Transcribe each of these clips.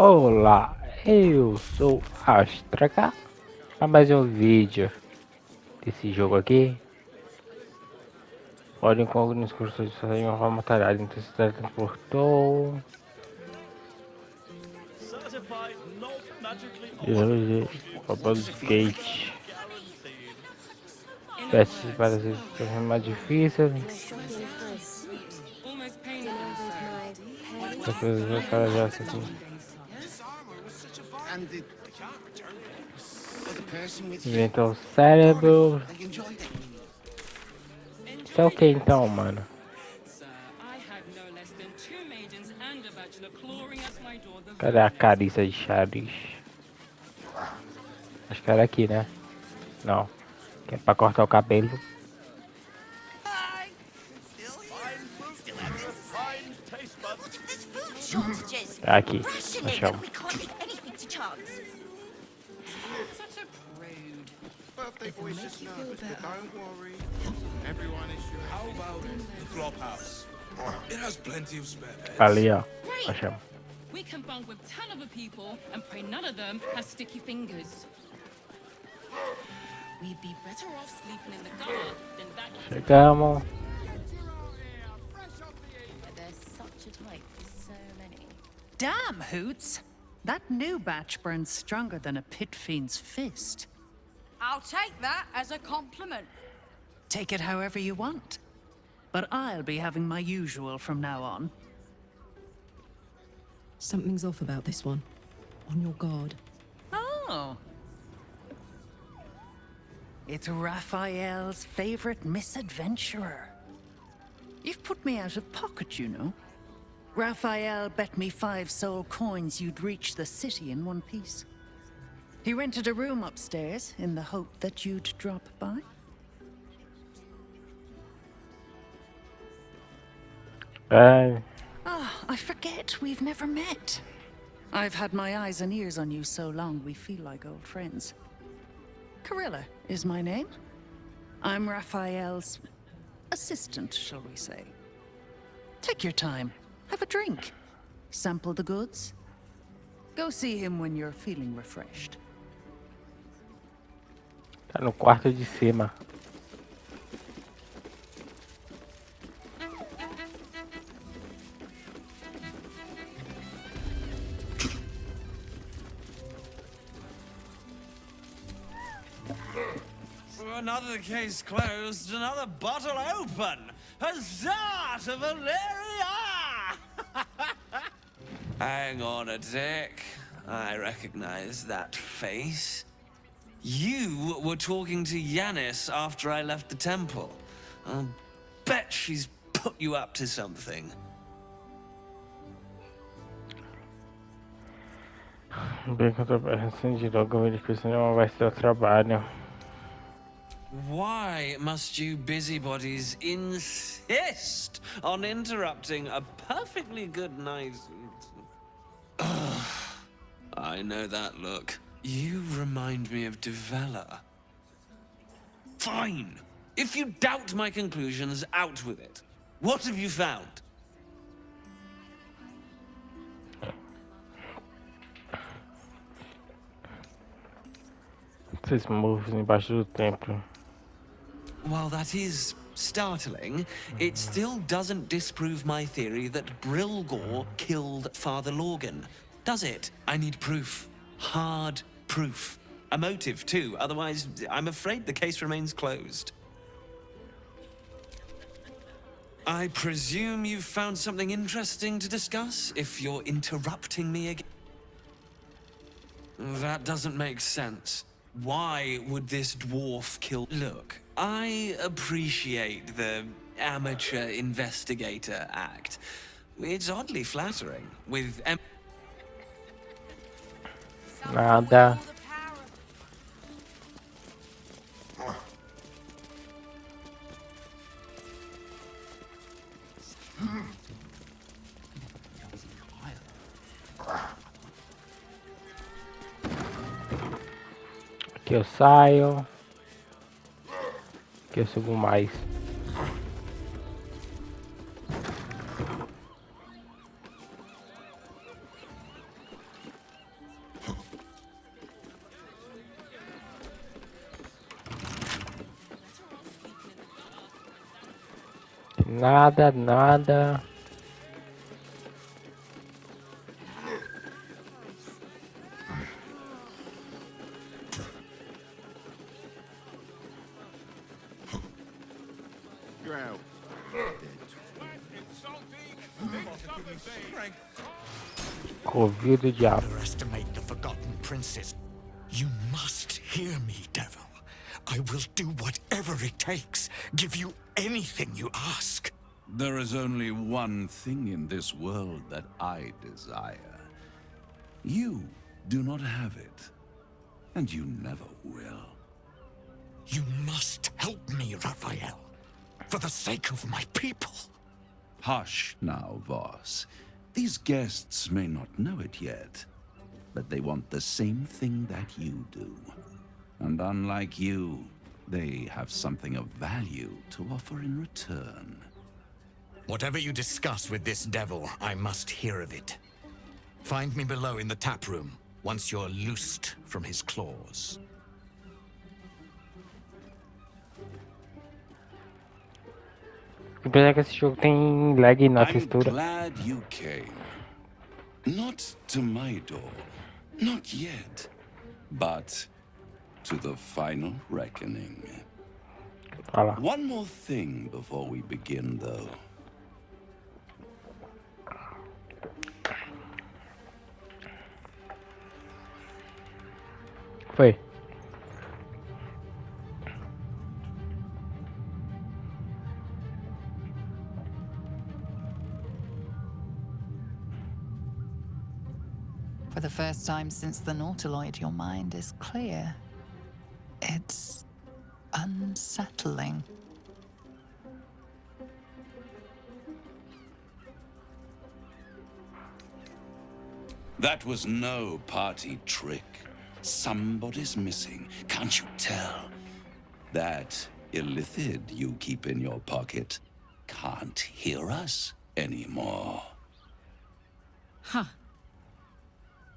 Olá, eu sou Astracar para mais um vídeo desse jogo aqui. Podem com alguns cursos de fazer uma forma talhada, então se transportou. Baldur Gate. Peças para as situações mais difíceis. As coisas para já assim. Inventar o cérebro. Isso é o que então, mano? Cadê a carícia de Chaves? Acho que era aqui, né? Não. Que é pra cortar o cabelo. Tá aqui. Achamos. Birthday boy just know, but don't worry. Everyone is your How about the flop house? It has plenty of spare beds. Ali, ó. Achamos. We can bunk with 10 other people and pray none of them has sticky fingers. We'd be better off sleeping in the guard than that. Chegamos. There's such a type for so many. Damn, Hoots! That new batch burns stronger than a pit fiend's fist. I'll take that as a compliment. Take it however you want. But I'll be having my usual from now on. Something's off about this one. On your guard. Oh. It's Raphael's favorite misadventurer. You've put me out of pocket, you know. Raphael bet me 5 soul coins you'd reach the city in one piece. He rented a room upstairs in the hope that you'd drop by. I forget we've never met. I've had my eyes and ears on you so long we feel like old friends. Carilla is my name. I'm Raphael's assistant, shall we say. Take your time. Have a drink. Sample the goods. Go see him when you're feeling refreshed. Tá no quarto de cima. Another case closed, another bottle open. Huzzah to Valeria! Hang on a tick. I recognize that face. You were talking to Yanis after I left the temple. I'll bet she's put you up to something. Bem que eu tô pensando de logo eles precisam vai ser o trabalho. Why must you busybodies insist on interrupting a perfectly good night? Ugh, I know that look. You remind me of Devella. Fine. If you doubt my conclusions, out with it. What have you found? Esses moves embaixo do templo. While that is startling, it still doesn't disprove my theory that Brilgor killed Father Lorgan. Does it? I need proof. Hard proof. A motive, too. Otherwise, I'm afraid the case remains closed. I presume you've found something interesting to discuss, if you're interrupting me again. That doesn't make sense. Why would this dwarf kill... Look, I appreciate the amateur investigator act. It's oddly flattering, with... Nada. Aqui eu saio. Aqui eu subo mais. Nada, nada. You're out. Covil do diabo. Underestimate the forgotten princess. You must hear me, devil. I will do whatever it takes. Give you anything you ask. There is only one thing in this world that I desire. You do not have it, and you never will. You must help me, Raphael. For the sake of my people. Hush now, Voss. These guests may not know it yet, but they want the same thing that you do. And unlike you, they have something of value to offer in return. Whatever you discuss with this devil, I must hear of it. Find me below in the tap room, once you're loosed from his claws. Apesar que esse jogo tem lag na I'm textura. glad you came. Not to my door, not yet, but to the final reckoning. Olha lá. One more thing before we begin, though. Foi. For the first time since the Nautiloid, your mind is clear. It's unsettling. That was no party trick. Somebody's missing, can't you tell? That illithid you keep in your pocket can't hear us anymore. Huh.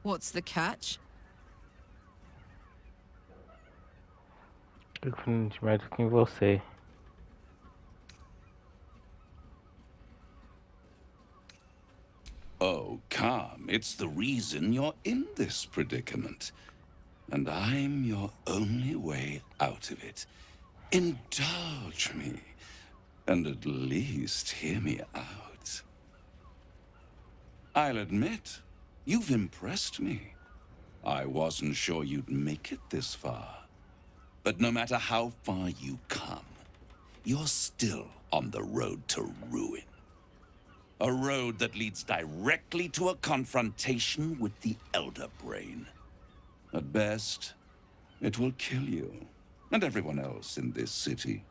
What's the catch? Eu fico mais do que em você. Oh, come. It's the reason you're in this predicament. And I'm your only way out of it. Indulge me. And at least hear me out. I'll admit, you've impressed me. I wasn't sure you'd make it this far. But no matter how far you come, you're still on the road to ruin. A road that leads directly to a confrontation with the Elder Brain. At best, it will kill you, and everyone else in this city.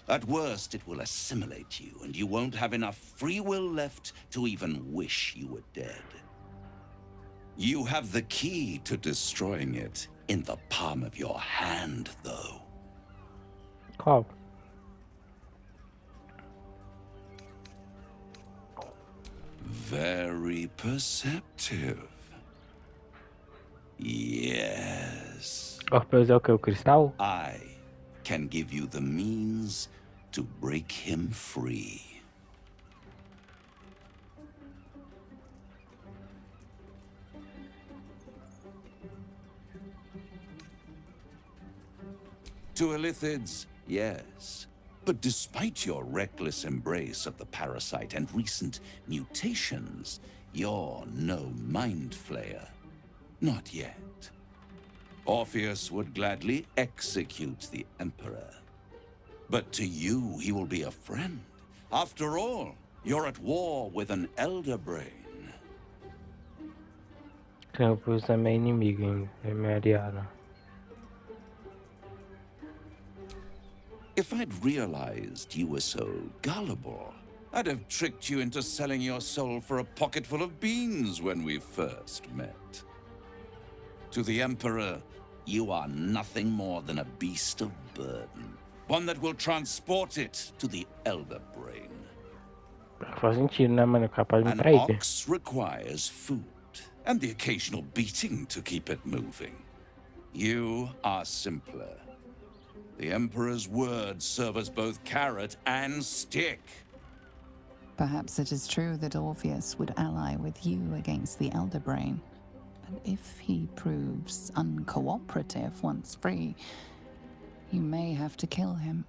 At worst, it will assimilate you, and you won't have enough free will left to even wish you were dead. You have the key to destroying it in the palm of your hand, though. Qual? Very perceptive. Yes. Orpeus é o que? O cristal? I can give you the means to break him free. To illithids, yes. But despite your reckless embrace of the parasite and recent mutations, you're no mind flayer. Not yet. Orpheus would gladly execute the Emperor. But to you, he will be a friend. After all, you're at war with an Elder Brain. Campos é meu inimigo, hein? É meu aliado. If I'd realized you were so gullible, I'd have tricked you into selling your soul for a pocketful of beans when we first met. To the Emperor, you are nothing more than a beast of burden. One that will transport it to the Elder Brain. Faz sentido, né, mano? Capaz de me An trair. ox requires food, and the occasional beating to keep it moving. You are simpler. The Emperor's words serve as both carrot and stick. Perhaps it is true that Orpheus would ally with you against the Elder Brain. But if he proves uncooperative once free, you may have to kill him.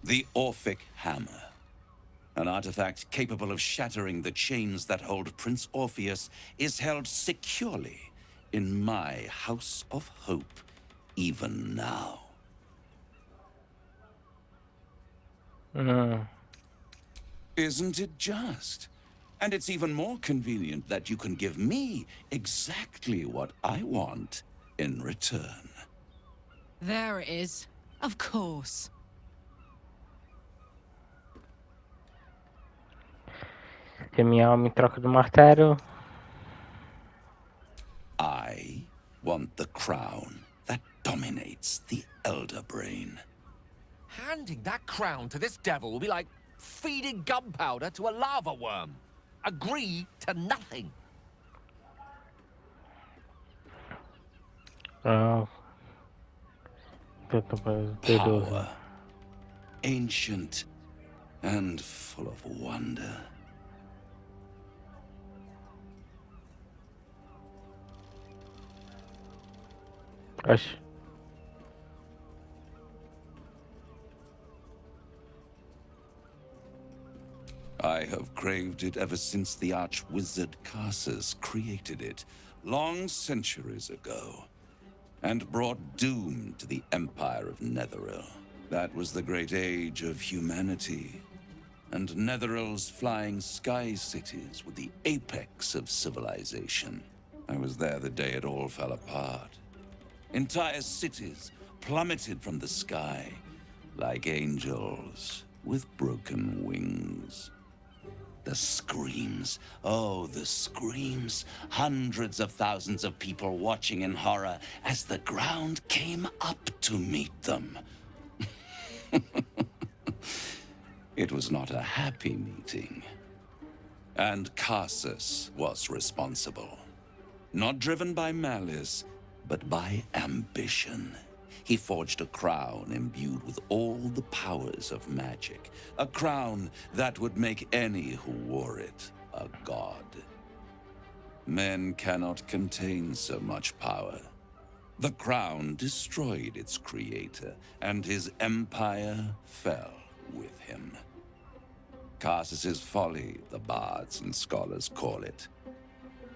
The Orphic Hammer. An artifact capable of shattering the chains that hold Prince Orpheus is held securely in my House of Hope, even now. Isn't it just? And it's even more convenient that you can give me exactly what I want in return. There it is. Of course. Que minha alma em troca do martelo. I want the crown that dominates the Elder Brain. Handing that crown to this devil will be like feeding gunpowder to a lava worm. Agree to nothing. Ah. Power. Ancient and full of wonder. Oxe. I have craved it ever since the arch-wizard Carsus created it, long centuries ago, and brought doom to the Empire of Netheril. That was the great age of humanity, and Netheril's flying sky cities were the apex of civilization. I was there the day it all fell apart. Entire cities plummeted from the sky, like angels with broken wings. The screams, oh, the screams. Hundreds of thousands of people watching in horror as the ground came up to meet them. It was not a happy meeting. And Carsus was responsible. Not driven by malice, but by ambition. He forged a crown imbued with all the powers of magic. A crown that would make any who wore it a god. Men cannot contain so much power. The crown destroyed its creator, and his empire fell with him. Carsus's folly, the bards and scholars call it.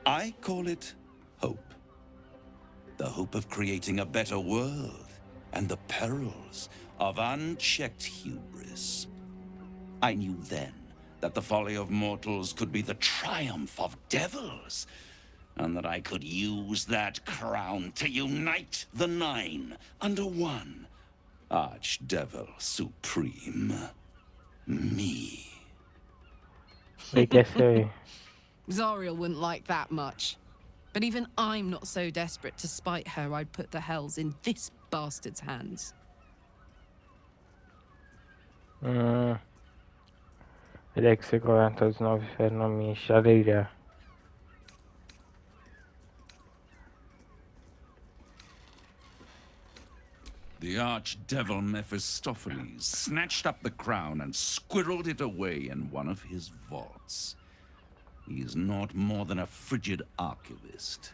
I call it hope. The hope of creating a better world, and the perils of unchecked hubris. I knew then that the folly of mortals could be the triumph of devils, and that I could use that crown to unite the Nine under one Archdevil Supreme. Me. I guess so. Zariel wouldn't like that much. But even I'm not so desperate to spite her I'd put the hells in this bastard's hands. Ele é que se governa todos os 9 ferros na minha chaleira. The archdevil Mephistopheles snatched up the crown and squirreled it away in one of his vaults. He is not more than a frigid archivist.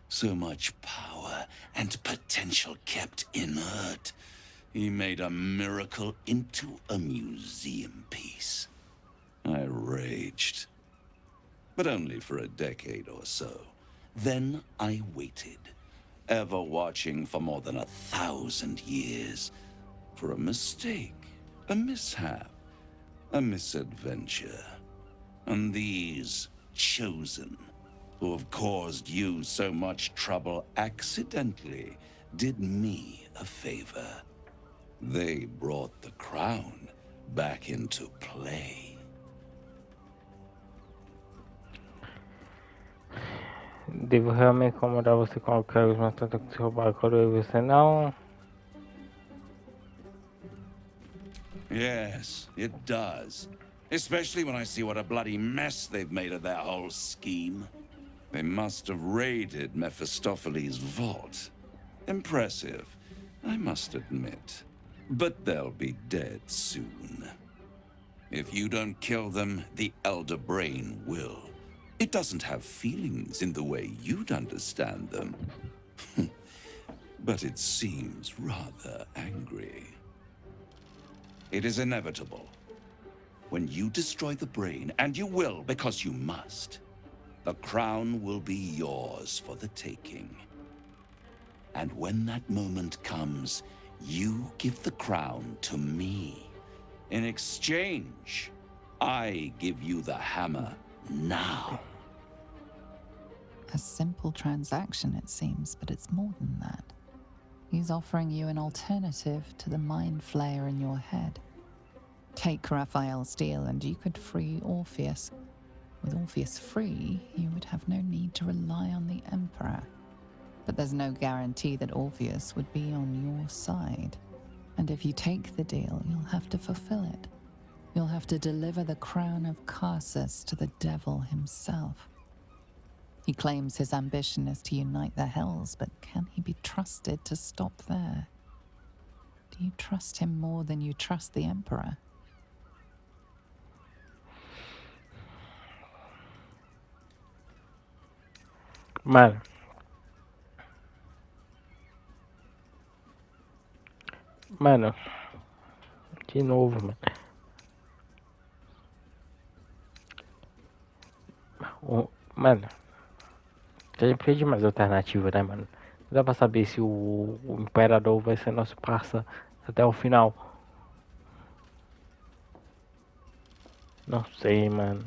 So much power and potential kept inert. He made a miracle into a museum piece. I raged. But only for a decade or so. Then I waited, ever watching for more than 1,000 years, for a mistake, a mishap, a misadventure. And these chosen, who have caused you so much trouble accidentally, did me a favor. They brought the crown back into play. Devo realmente incomodar você com algo mas tanto que se roubar a coroa e você não? Yes, it does. Especially when I see what a bloody mess they've made of their whole scheme. They must have raided Mephistopheles' vault. Impressive, I must admit. But they'll be dead soon. If you don't kill them, the Elder Brain will. It doesn't have feelings in the way you'd understand them. But it seems rather angry. It is inevitable. When you destroy the brain, and you will because you must, the crown will be yours for the taking. And when that moment comes, you give the crown to me. In exchange, I give you the hammer now. A simple transaction, it seems, but it's more than that. He's offering you an alternative to the mind flayer in your head. Take Raphael's deal and you could free Orpheus. With Orpheus free, you would have no need to rely on the Emperor. But there's no guarantee that Orpheus would be on your side. And if you take the deal, you'll have to fulfill it. You'll have to deliver the crown of Carsus to the devil himself. He claims his ambition is to unite the Hells, but can he be trusted to stop there? Do you trust him more than you trust the Emperor? Mano. Mano. De novo, mano. Mano. A gente precisa de mais alternativa, né, mano? Não dá pra saber se o Imperador vai ser nosso parça até o final. Não sei, mano.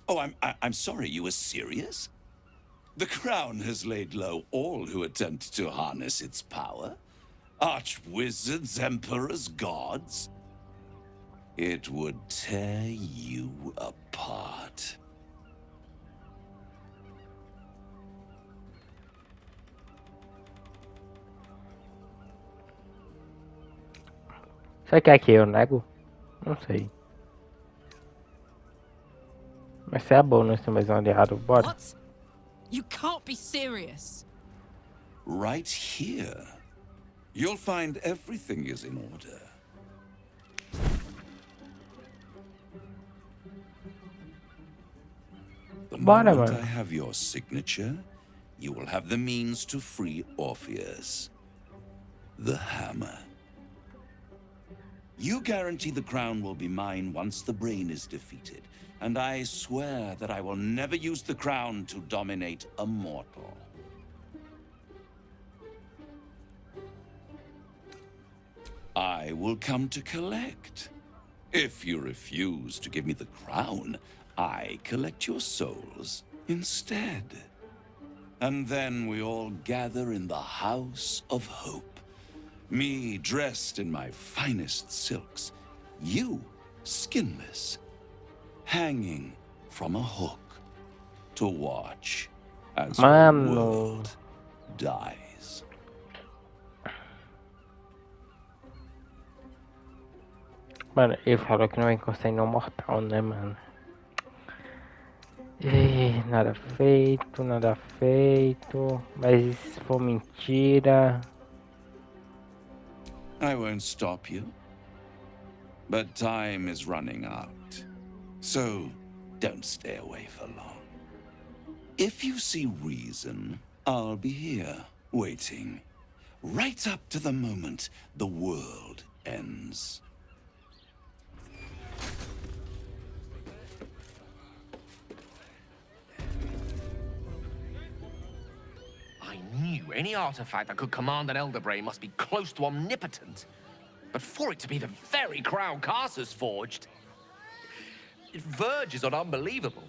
Oh, I'm sorry, you were serious? The crown has laid low all who attempt to harness its power. Archwizards, emperors, gods. It would tear you apart. Você quer que eu nego? Não sei. Mas se é bom nós ter mais um aliado, bora. What? You can't be serious. Right here. You'll find everything is in order. The moment I have your signature, you will have the means to free Orpheus. The hammer. You guarantee the crown will be mine once the brain is defeated, and I swear that I will never use the crown to dominate a mortal. I will come to collect. If you refuse to give me the crown, I collect your souls instead. And then we all gather in the House of Hope. Me dressed in my finest silks, you skinless, hanging from a hook to watch as the world dies. Mano, ele falou que não vai encostar em nenhum mortal, né, mano? E nada feito, nada feito. Mas se for mentira... I won't stop you. But time is running out. So, don't stay away for long. If you see reason, I'll be here, waiting. Right up to the moment the world ends. I knew any artifact that could command an Elder Brain must be close to omnipotent. But for it to be the very crown Carsus forged, it verges on unbelievable.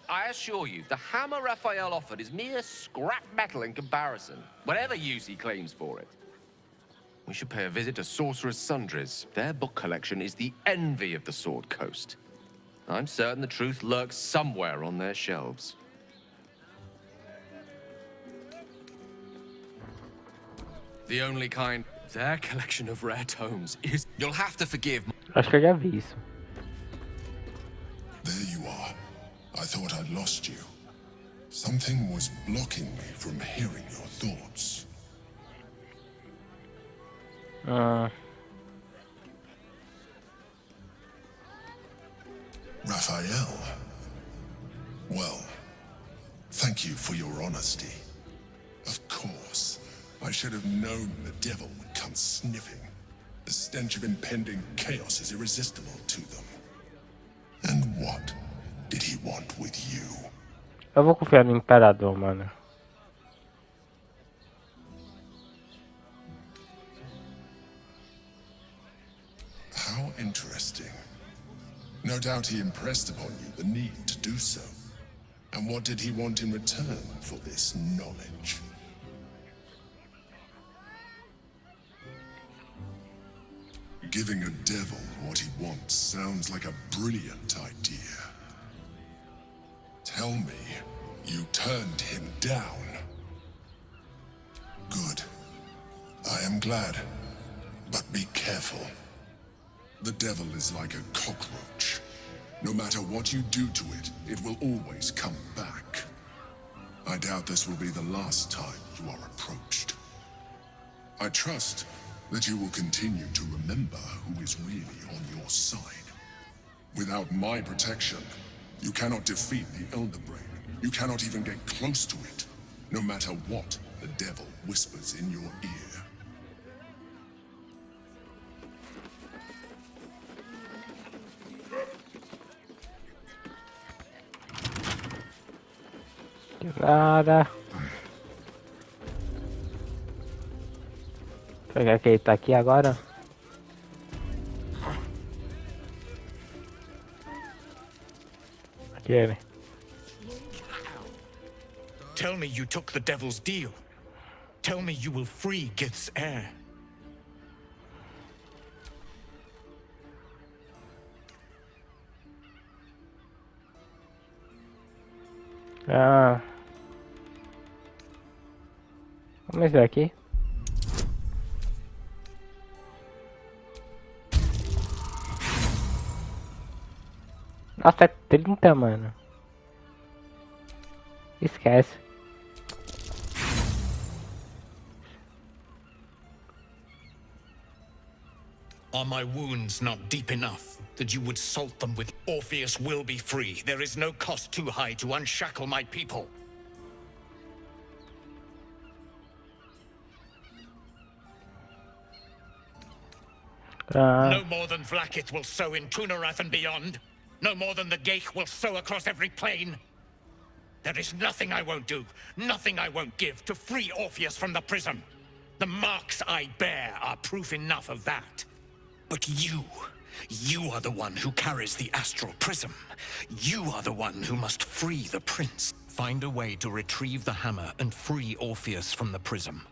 I assure you, the hammer Raphael offered is mere scrap metal in comparison, whatever use he claims for it. We should pay a visit to Sorcerer's Sundries. Their book collection is the envy of the Sword Coast. I'm certain the truth lurks somewhere on their shelves. The only kind. Their collection of rare tomes is. You'll have to forgive. Acho que eu já vi isso. There you are. I thought I'd lost you. Something was blocking me from hearing your thoughts. Raphael. Well, thank you for your honesty. Of course, I should have known the devil would come sniffing. The stench of impending chaos is irresistible to them. And what did he want with you? Eu vou confiar no Imperador, mano. How interesting. No doubt he impressed upon you the need to do so. And what did he want in return for this knowledge? Giving a devil what he wants sounds like a brilliant idea. Tell me, you turned him down. Good. I am glad. But be careful. The devil is like a cockroach. No matter what you do to it, it will always come back. I doubt this will be the last time you are approached. I trust that you will continue to remember who is really on your side. Without my protection, you cannot defeat the Elder Brain. You cannot even get close to it, no matter what the devil whispers in your ear. Nada. Pegar que ele tá aqui agora. Aqui ele. Tell me you took the devil's deal. Tell me you will free Gith's heir. Vamos ver aqui. Nossa, é 30, mano. Esquece. Are my wounds not deep enough that you would salt them with Orpheus will be free? There is no cost too high to unshackle my people. No more than Vlaakith will sow in Tunarath and beyond. No more than the Geich will sow across every plain. There is nothing I won't do, nothing I won't give to free Orpheus from the prism. The marks I bear are proof enough of that. But you are the one who carries the astral prism. You are the one who must free the prince. Find a way to retrieve the hammer and free Orpheus from the prism.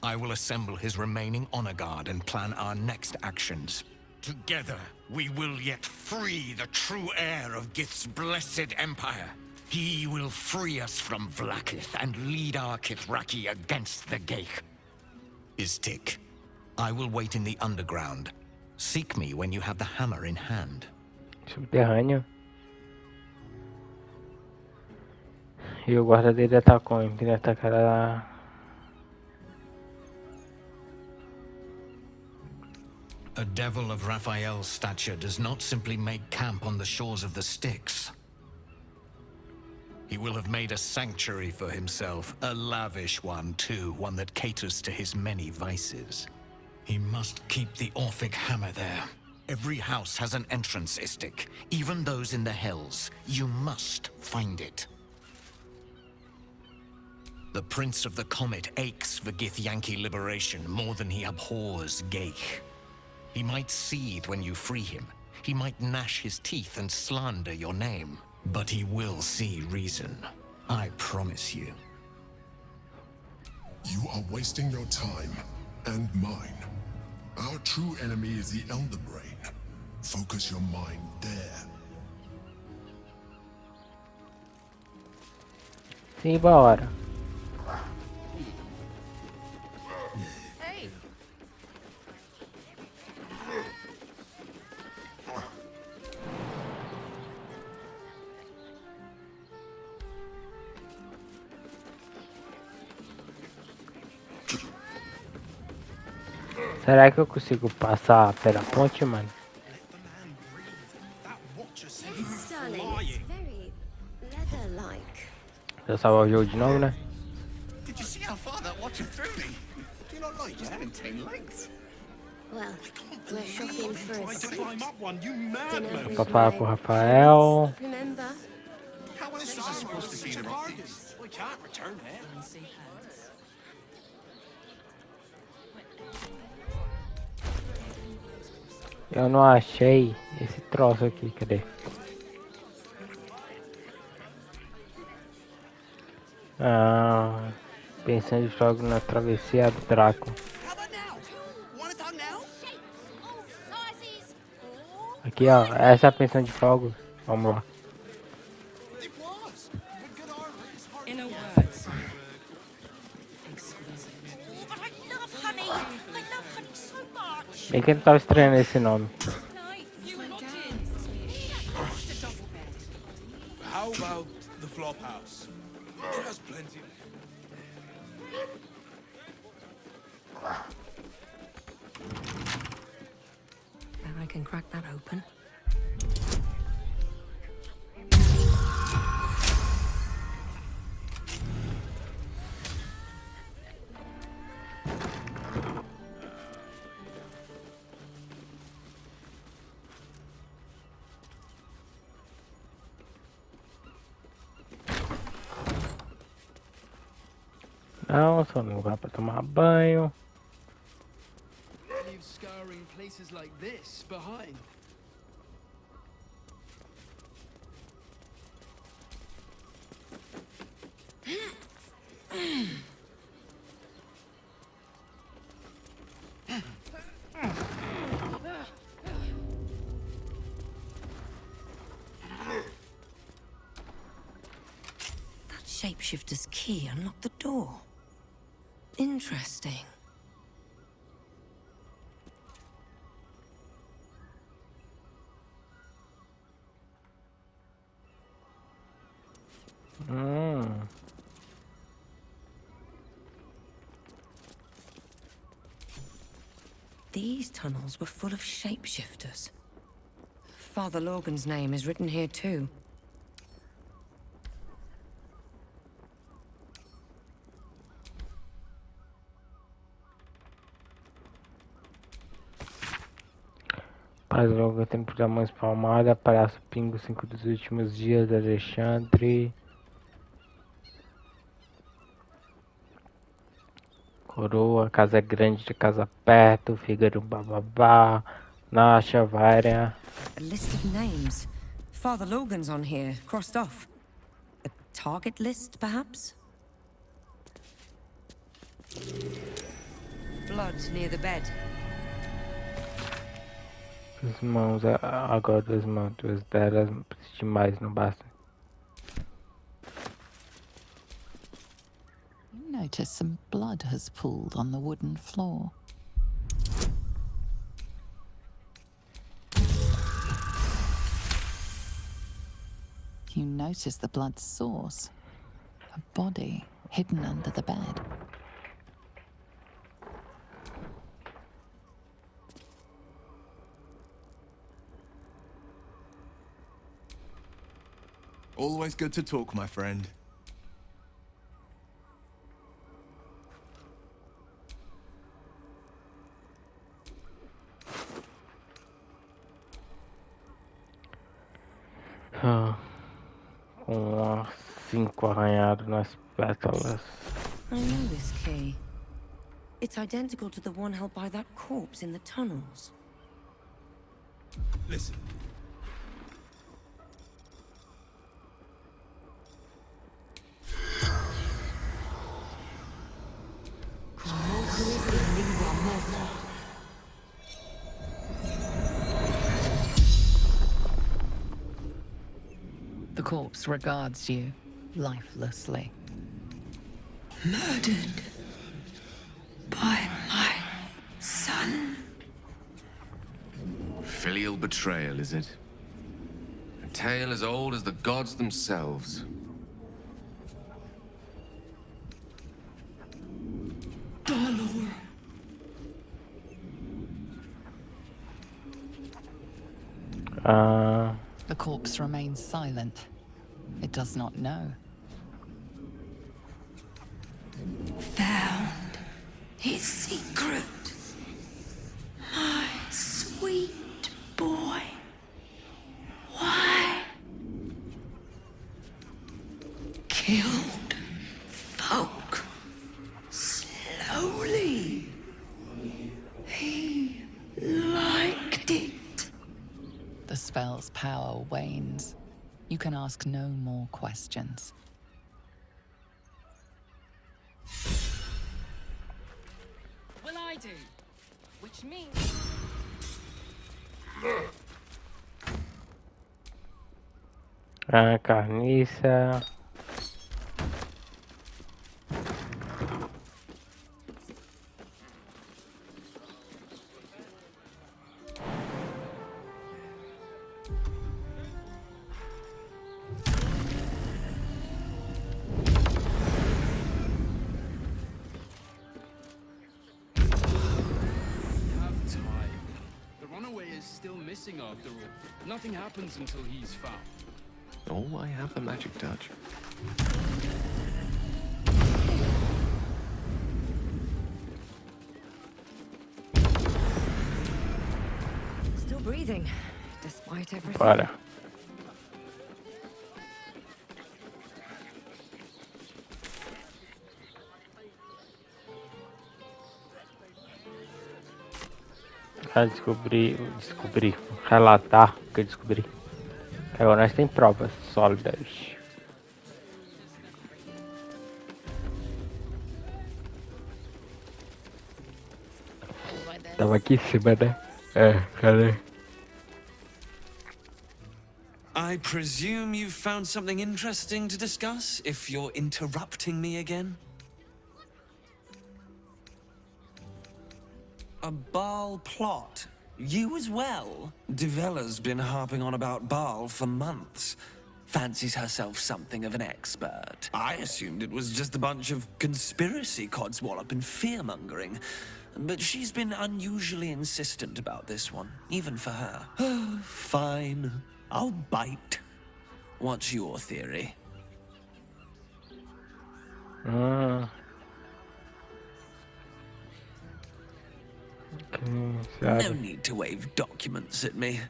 I will assemble his remaining honor guard and plan our next actions. Together, we will yet free the true heir of Gith's blessed empire. He will free us from Vlaakith and lead our Kithraki against the Geich. Istik, I will wait in the underground. Seek me when you have the hammer in hand. Subterrâneo. E o guarda dele atacou, ele atacar a... A devil of Raphael's stature does not simply make camp on the shores of the Styx. He will have made a sanctuary for himself, a lavish one too, one that caters to his many vices. He must keep the Orphic hammer there. Every house has an entrance, Istik, even those in the Hells. You must find it. The Prince of the Comet aches for Githyanki liberation more than he abhors Geich. He might seethe when you free him. He might gnash his teeth and slander your name. But he will see reason. I promise you. You are wasting your time, and mine. Our true enemy is the Elder Brain. Focus your mind there. Simbora. Será que eu consigo passar pela ponte, mano? Yes, darling. It's very leather-like. Eu salvar o jogo de novo, né? Did you see how far that watcher threw me? Do you not like just maintain lengths? Well, we're shopping for a Tried to suit. climb up one, you Dinner madman. with Papai my pro Rafael. friends, remember? How else was I supposed to feed her up these? We can't return it. Eu não achei esse troço aqui, cadê? Ah, pensando de jogo na travessia do Draco. Aqui ó, essa é a pensão de fogo. Vamos lá. In a word, Bem que ele tava estranhando esse nome. How about the flop house? It has plenty. Now I can crack that open. Não, só um lugar pra tomar banho. Leave scouring places like this behind. That shapeshifter's key unlocked the door. Interesting. These tunnels were full of shapeshifters. Father Logan's name is written here too. Paz logo tempo da mão espalmada, palhaço pingo 5 dos últimos dias, Alexandre. Coroa, casa grande de casa perto, Fígaro bababá, Nasha, Vária. A list of names. Father Logan's on here, crossed off. A target list, perhaps? Blood near the bed. As mãos, agora duas mãos, duas delas, preciso de mais, não basta. You notice some blood has pooled on the wooden floor. You notice the blood's source. A body hidden under the bed. Always good to talk, my friend. Com 5 arranhados nas pétalas. I know this key. It's identical to the one held by that corpse in the tunnels. Listen. The corpse regards you lifelessly. Murdered by my son. Filial betrayal, is it? A tale as old as the gods themselves. Baldur. The corpse remains silent. It does not know. Found his secret. My sweet boy. Why? Killed folk slowly. He liked it. The spell's power wanes. You can ask no more questions. Will I do? Which means... Carniça. Still missing after all. Nothing happens until he's found. Oh, I have the magic touch. Still breathing, despite everything. Bora. Descobri, relatar o que eu descobri. Agora nós temos provas sólidas. Tava aqui em cima, né? Cadê? I presume you've found something interesting to discuss, if you're interrupting me again? A Baal plot? You as well? Devella's been harping on about Baal for months. Fancies herself something of an expert. I assumed it was just a bunch of conspiracy codswallop and fear-mongering. But she's been unusually insistent about this one, even for her. Fine, I'll bite. What's your theory? No need to wave documents at me.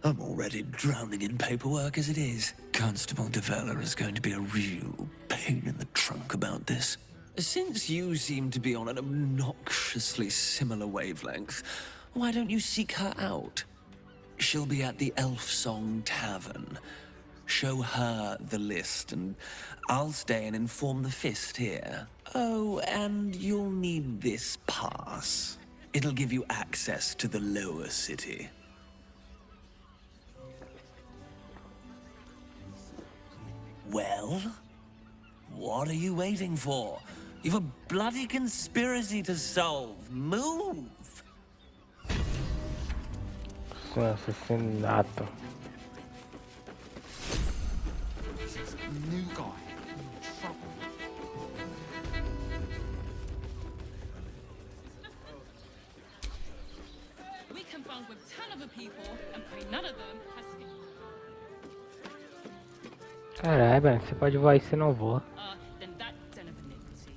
I'm already drowning in paperwork as it is. Constable Devella is going to be a real pain in the trunk about this. Since you seem to be on an obnoxiously similar wavelength, why don't you seek her out? She'll be at the Elf Song Tavern. Show her the list, and I'll stay and inform the Fist here. Oh, and you'll need this pass. It'll give you access to the lower city. Well? What are you waiting for? You've a bloody conspiracy to solve. Move! Assassinato. New guy. Trouble. We can bond with 10 other people and pray none of them has to... Caralho, velho, você pode voar e você não voa. Then that den of iniquity.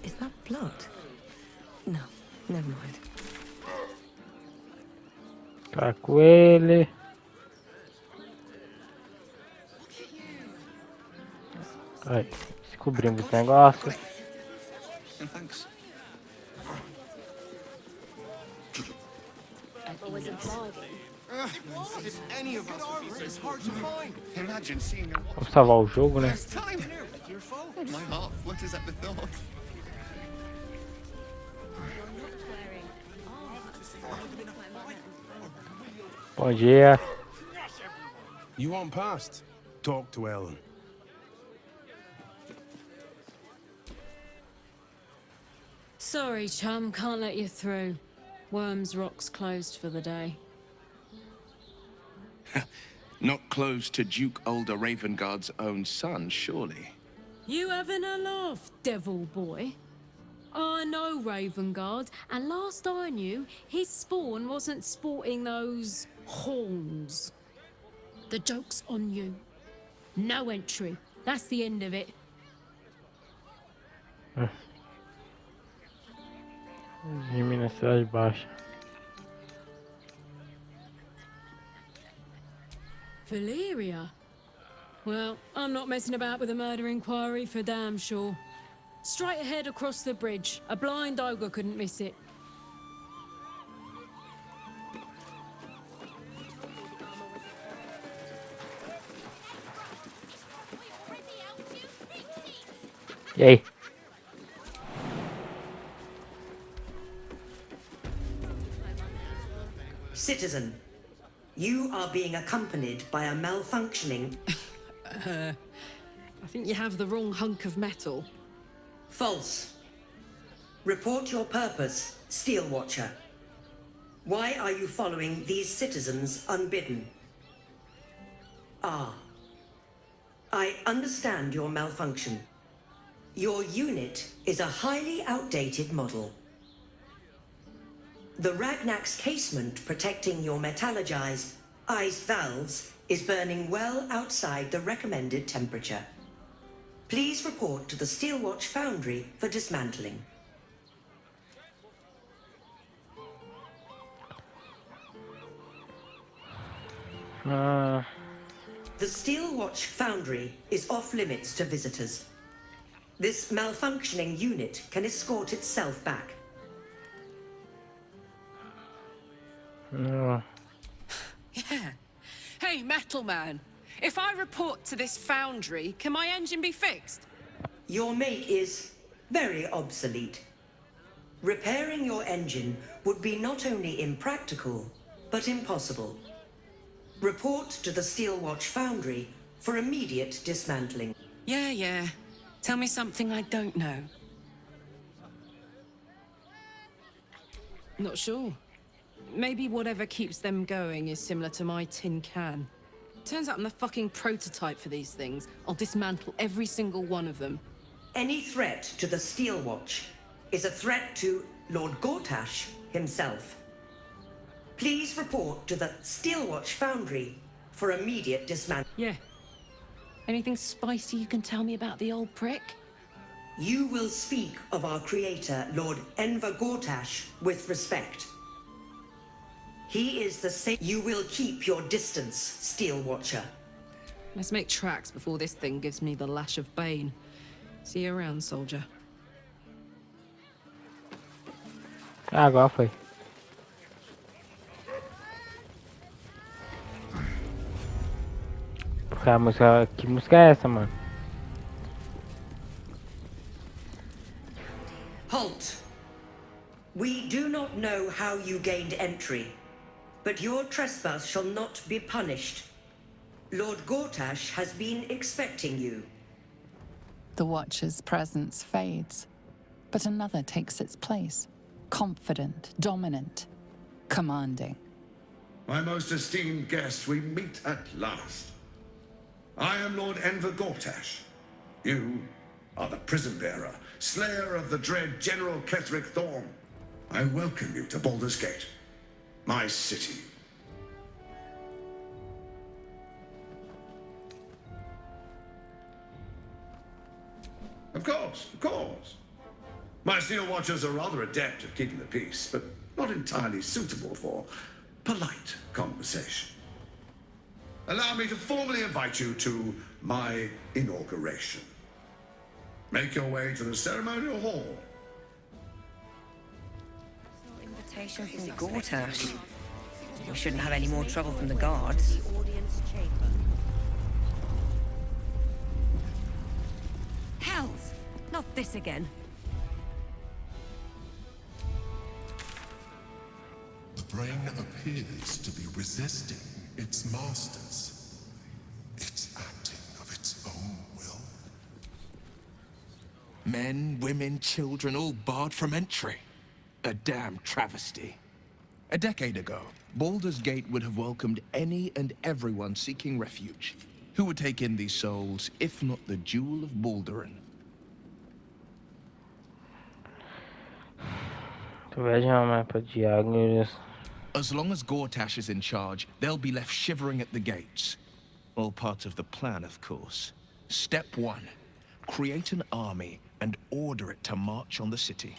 Is that blood? No, never mind. Tá com ele. Aí, descobrimos o negócio. Thanks. Was it bargain? If any of us would be so hard to find. Imagine seeing a Vamos salvar o jogo, né? first time here with your folks. My heart flutters at the thought. Bom dia. You want past? Talk to Ellen. Sorry, chum, can't let you through. Worms Rock's closed for the day. Not close to Duke Ulder Ravengard's own son, surely. You having a laugh, devil boy? I know Ravengard, and last I knew, his spawn wasn't sporting those horns. The joke's on you. No entry. That's the end of it. Gime na cidade baixa. Valyria? Well, I'm not messing about with a murder inquiry for damn sure. Straight ahead across the bridge. A blind ogre couldn't miss it. E aí? Citizen, you are being accompanied by a malfunctioning... I think you have the wrong hunk of metal. False. Report your purpose, Steel Watcher. Why are you following these citizens unbidden? Ah. I understand your malfunction. Your unit is a highly outdated model. The Ragnak's casement protecting your metallurgized ice valves is burning well outside the recommended temperature. Please report to the Steelwatch Foundry for dismantling. The Steelwatch Foundry is off limits to visitors. This malfunctioning unit can escort itself back. Uh. Yeah. Hey, Metal Man. If I report to this foundry, can my engine be fixed? Your make is very obsolete. Repairing your engine would be not only impractical, but impossible. Report to the Steelwatch Foundry for immediate dismantling. Yeah. Tell me something I don't know. Not sure. Maybe whatever keeps them going is similar to my tin can. Turns out I'm the fucking prototype for these things. I'll dismantle every single one of them. Any threat to the Steelwatch is a threat to Lord Gortash himself. Please report to the Steelwatch Foundry for immediate dismantling. Yeah. Anything spicy you can tell me about the old prick? You will speak of our creator, Lord Enver Gortash, with respect. He is the same. You will keep your distance, Steel Watcher. Let's make tracks before this thing gives me the lash of Bane. See you around, soldier. Agora foi. Porque a música. Que música é essa, mano? Halt! We do not know how you gained entry, but your trespass shall not be punished. Lord Gortash has been expecting you. The Watcher's presence fades, but another takes its place. Confident, dominant, commanding. My most esteemed guest, we meet at last. I am Lord Enver Gortash. You are the prison bearer, slayer of the dread General Ketheric Thorn. I welcome you to Baldur's Gate, my city. Of course. My Steel Watchers are rather adept at keeping the peace, but not entirely suitable for polite conversation. Allow me to formally invite you to my inauguration. Make your way to the ceremonial hall. Invitation from Gortash. We shouldn't have any more trouble from the guards. Hells! Not this again. The brain appears to be resisting its masters. It's acting of its own will. Men, women, children, all barred from entry. A damn travesty. A decade ago, Baldur's Gate would have welcomed any and everyone seeking refuge. Who would take in these souls, if not the Jewel of Baldurin? As long as Gortash is in charge, they'll be left shivering at the gates. All part of the plan, of course. Step 1. Create an army and order it to march on the city.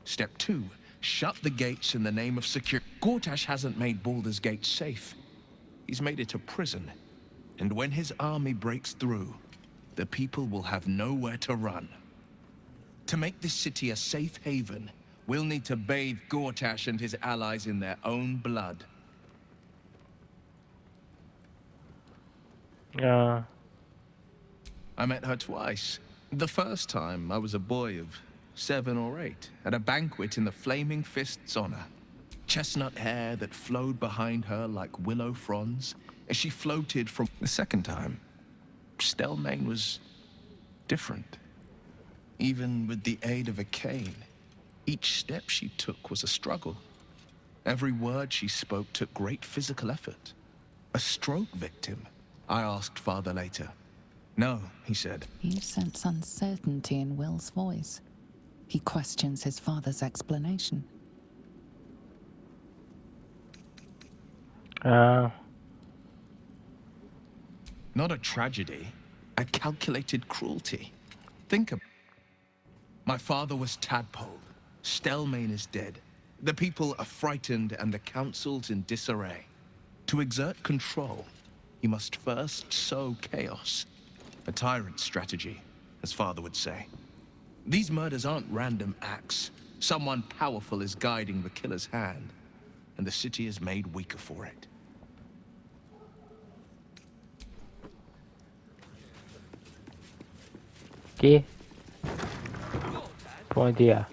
Step 2. Shut the gates in the name of security. Gortash hasn't made Baldur's Gate safe. He's made it a prison. And when his army breaks through, the people will have nowhere to run. To make this city a safe haven, we'll need to bathe Gortash and his allies in their own blood. Yeah. I met her twice. The first time, I was a boy of 7 or 8, at a banquet in the Flaming Fist's honor. Chestnut hair that flowed behind her like willow fronds as she floated from... The second time, Stelmane was different. Even with the aid of a cane, each step she took was a struggle. Every word she spoke took great physical effort. A stroke victim? I asked Father later. No, he said. You sense uncertainty in Will's voice. He questions his father's explanation. Not a tragedy, a calculated cruelty. Think of... My father was tadpole. Stelmane is dead. The people are frightened and the council's in disarray. To exert control, you must first sow chaos. A tyrant's strategy, as father would say. These murders aren't random acts. Someone powerful is guiding the killer's hand, and the city is made weaker for it. Que? Bom dia.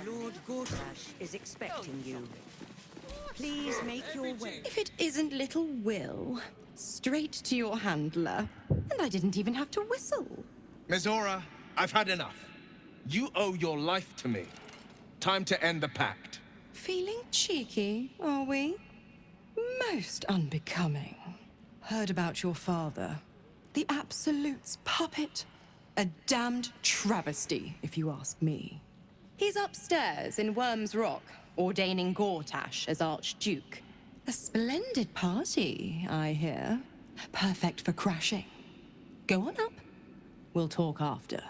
Lord Gortash is expecting you. Please make your way. If it isn't little Will, straight to your handler. And I didn't even have to whistle. Mizora, I've had enough. You owe your life to me. Time to end the pact. Feeling cheeky, are we? Most unbecoming. Heard about your father. The Absolute's puppet. A damned travesty, if you ask me. He's upstairs in Worm's Rock, ordaining Gortash as Archduke. A splendid party, I hear. Perfect for crashing. Go on up. We'll talk after.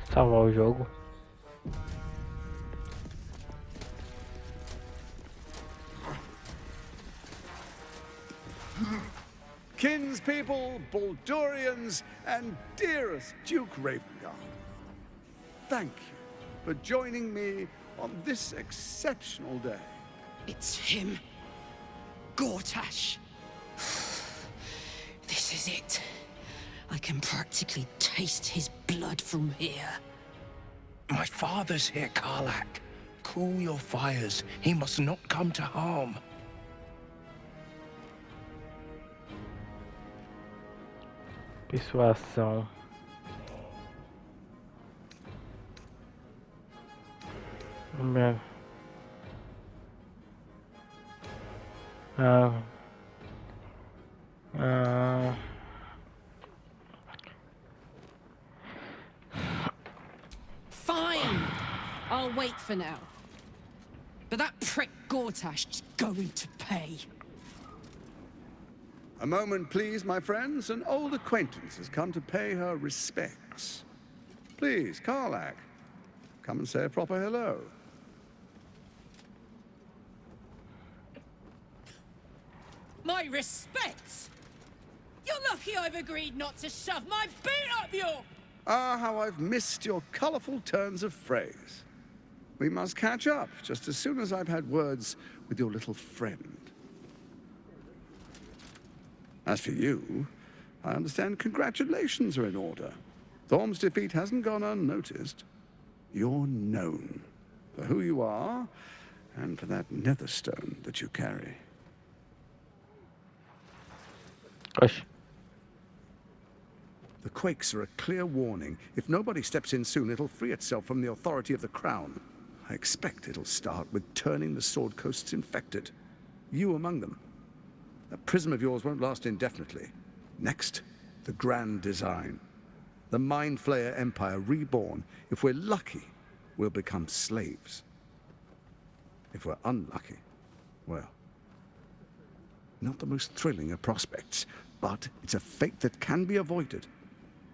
Salvar o jogo. Kinspeople, Baldurians, and dearest Duke Ravengard, thank you for joining me on this exceptional day. It's him. Gortash. This is it. I can practically taste his blood from here. My father's here, Karlach. Cool your fires. He must not come to harm. Persuasão. Meu. Fine. I'll wait for now. But that prick Gortash is going to pay. A moment, please, my friends. An old acquaintance has come to pay her respects. Please, Karlach, come and say a proper hello. My respects! You're lucky I've agreed not to shove my boot up your... Ah, how I've missed your colorful turns of phrase. We must catch up just as soon as I've had words with your little friend. As for you, I understand congratulations are in order. Thorm's defeat hasn't gone unnoticed. You're known for who you are and for that netherstone that you carry. Oxe. The quakes are a clear warning. If nobody steps in soon, it'll free itself from the authority of the crown. I expect it'll start with turning the Sword Coasts infected. You among them. That prism of yours won't last indefinitely. Next, the grand design. The Mind Flayer Empire reborn. If we're lucky, we'll become slaves. If we're unlucky, well, not the most thrilling of prospects, but it's a fate that can be avoided.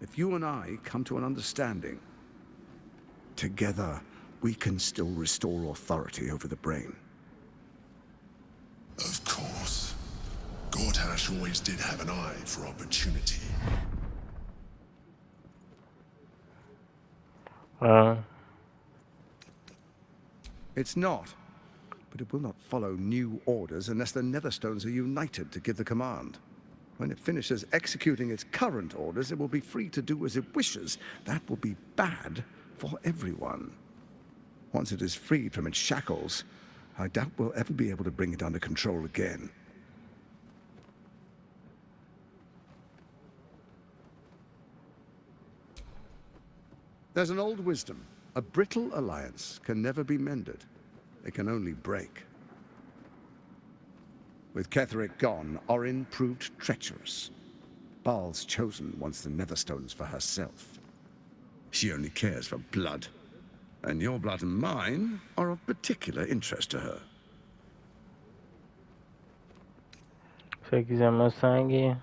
If you and I come to an understanding, together we can still restore authority over the brain. Of course. Gortash always did have an eye for opportunity. It's not. But it will not follow new orders unless the Netherstones are united to give the command. When it finishes executing its current orders, it will be free to do as it wishes. That will be bad for everyone. Once it is freed from its shackles, I doubt we'll ever be able to bring it under control again. There's an old wisdom. A brittle alliance can never be mended. It can only break. With Ketheric gone, Orin proved treacherous. Baal's chosen wants the Netherstones for herself. She only cares for blood. And your blood and mine are of particular interest to her. Se quiser meu sangue.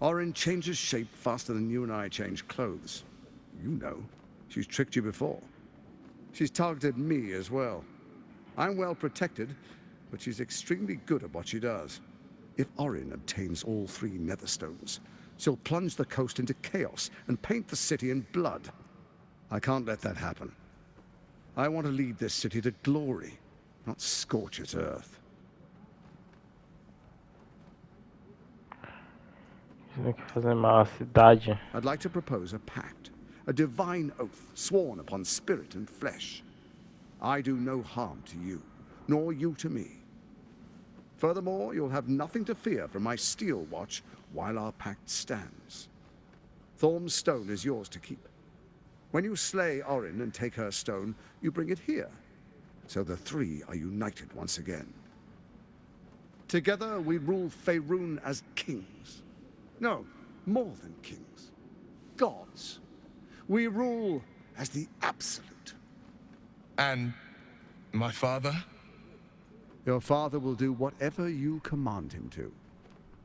Orin changes shape faster than you and I change clothes. You know. She's tricked you before. She's targeted me as well. I'm well protected, but she's extremely good at what she does. If Orin obtains all 3 Netherstones, she'll plunge the coast into chaos and paint the city in blood. I can't let that happen. I want to lead this city to glory, not scorch its earth. I'd like to propose a pact. A divine oath sworn upon spirit and flesh. I do no harm to you, nor you to me. Furthermore, you'll have nothing to fear from my steel watch while our pact stands. Thorm's stone is yours to keep. When you slay Orin and take her stone, you bring it here, so the 3 are united once again. Together we rule Faerun as kings. No, more than kings. Gods. We rule as the absolute. And my father? Your father will do whatever you command him to,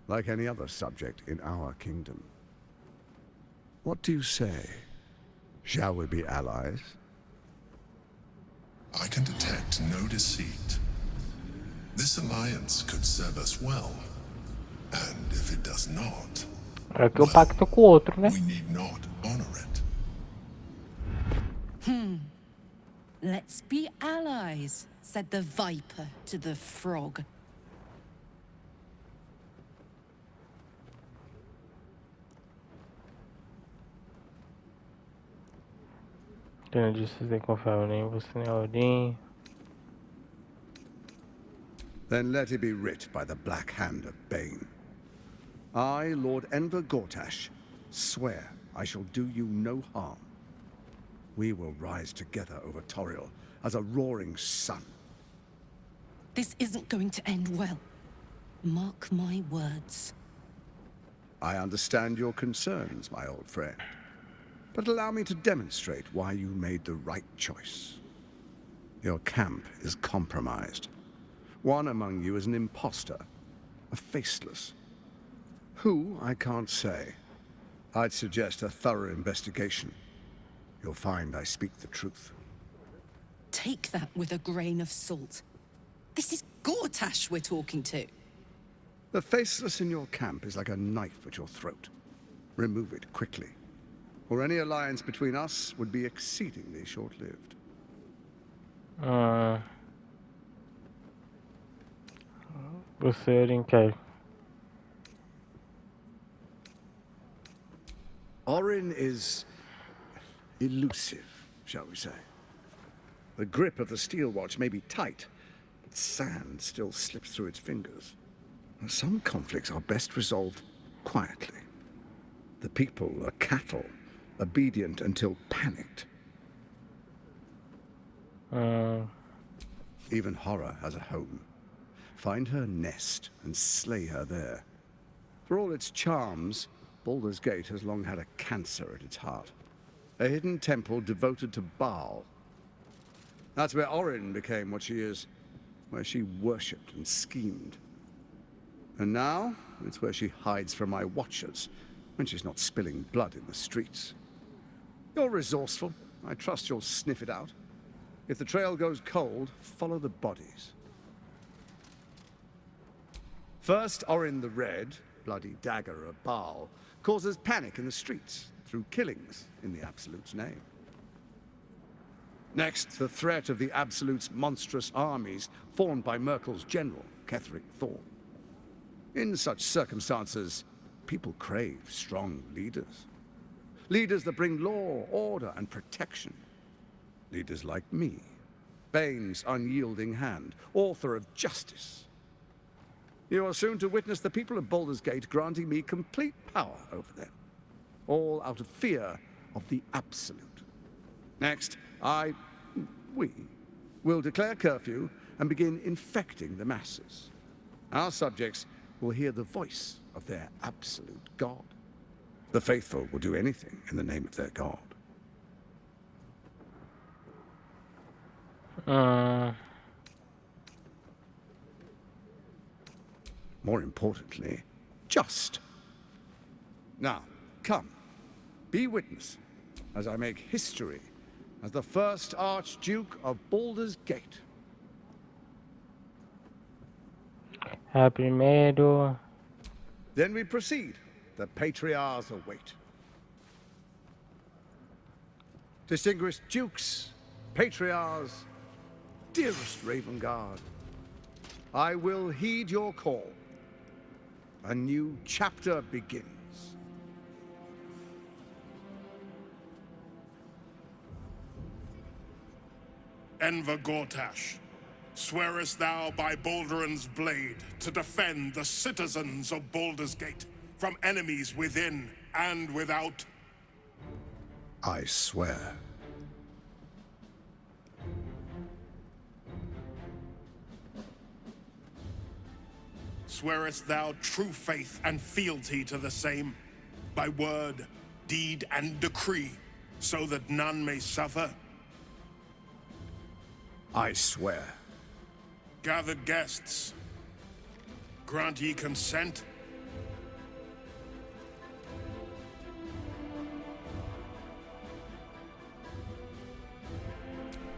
like any other subject in our kingdom. What do you say? Shall we be allies? I can detect no deceit. This alliance could serve us well. And if it does not, É que eu pacto com o outro, né? we need not honor it. Let's be allies, said the viper to the frog. Não disse que confiava nem você nem Odin. Then let it be writ by the black hand of Bane. I, Lord Enver Gortash, swear I shall do you no harm. We will rise together over Toriel as a roaring sun. This isn't going to end well. Mark my words. I understand your concerns, my old friend. But allow me to demonstrate why you made the right choice. Your camp is compromised. One among you is an imposter, a faceless. Who, I can't say. I'd suggest a thorough investigation. You'll find I speak the truth. Take that with a grain of salt. This is Gortash we're talking to. The faceless in your camp is like a knife at your throat. Remove it quickly, or any alliance between us would be exceedingly short-lived. Você quer? Orin is elusive, shall we say. The grip of the steel watch may be tight, but sand still slips through its fingers. Some conflicts are best resolved quietly. The people are cattle, obedient until panicked. Even horror has a home. Find her nest and slay her there. For all its charms, Baldur's Gate has long had a cancer at its heart. A hidden temple devoted to Baal. That's where Orin became what she is, where she worshipped and schemed. And now, it's where she hides from my watchers, when she's not spilling blood in the streets. You're resourceful. I trust you'll sniff it out. If the trail goes cold, follow the bodies. First, Orin the Red, bloody dagger of Baal, causes panic in the streets through killings in the Absolute's name. Next, the threat of the Absolute's monstrous armies formed by Merkel's general, Ketheric Thorn. In such circumstances, people crave strong leaders. Leaders that bring law, order, and protection. Leaders like me, Bane's unyielding hand, author of justice. You are soon to witness the people of Baldur's Gate granting me complete power over them, all out of fear of the Absolute. Next, we will declare curfew and begin infecting the masses. Our subjects will hear the voice of their absolute God. The faithful will do anything in the name of their God. More importantly, just. Now, come, be witness as I make history as the first Archduke of Baldur's Gate. Primeiro. Then we proceed. The patriarchs await. Distinguished dukes, patriarchs, dearest Ravengard, I will heed your call. A new chapter begins. Enver Gortash, swearest thou by Balduran's blade to defend the citizens of Baldur's Gate from enemies within and without? I swear. Swearest thou true faith and fealty to the same, by word, deed, and decree, so that none may suffer? I swear. Gathered guests, grant ye consent?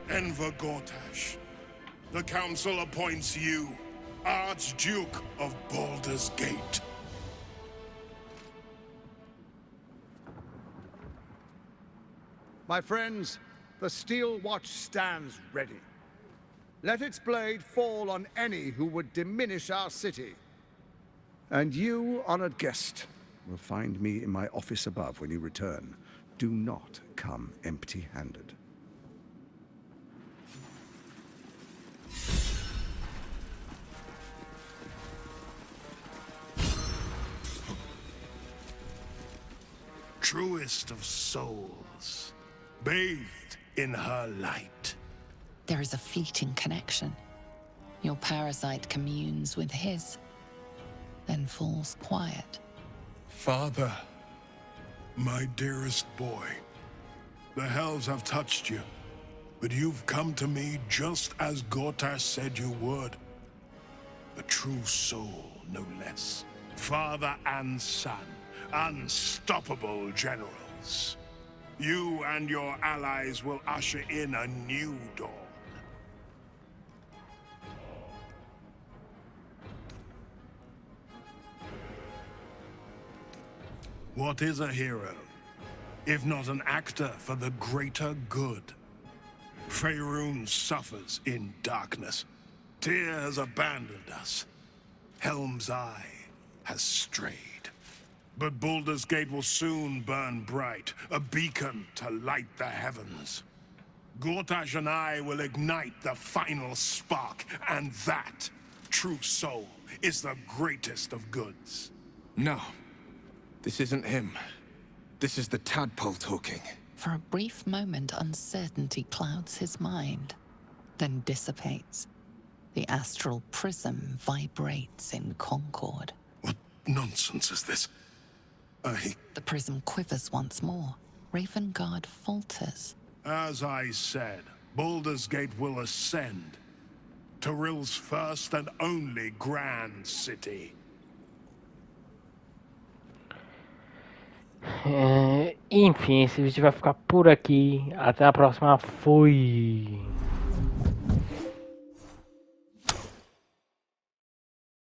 Enver Gortash, the Council appoints you Archduke of Baldur's Gate. My friends, the Steel Watch stands ready. Let its blade fall on any who would diminish our city. And you, honored guest, will find me in my office above when you return. Do not come empty-handed. Truest of souls, bathed in her light. There is a fleeting connection. Your parasite communes with his, then falls quiet. Father, my dearest boy, the hells have touched you, but you've come to me just as Gortash said you would. A true soul, no less. Father and son, unstoppable generals. You and your allies will usher in a new dawn. What is a hero, if not an actor for the greater good? Faerun suffers in darkness. Tyr has abandoned us. Helm's Eye has strayed. But Baldur's Gate will soon burn bright, a beacon to light the heavens. Gortash and I will ignite the final spark, and that true soul is the greatest of goods. No. This isn't him. This is the tadpole talking. For a brief moment, uncertainty clouds his mind, then dissipates. The astral prism vibrates in concord. What nonsense is this? The prism quivers once more. Ravengard falters. As I said, Baldur's Gate will ascend. Tyrill's first and only grand city. Enfim, esse vídeo vai ficar por aqui. Até a próxima. Fui!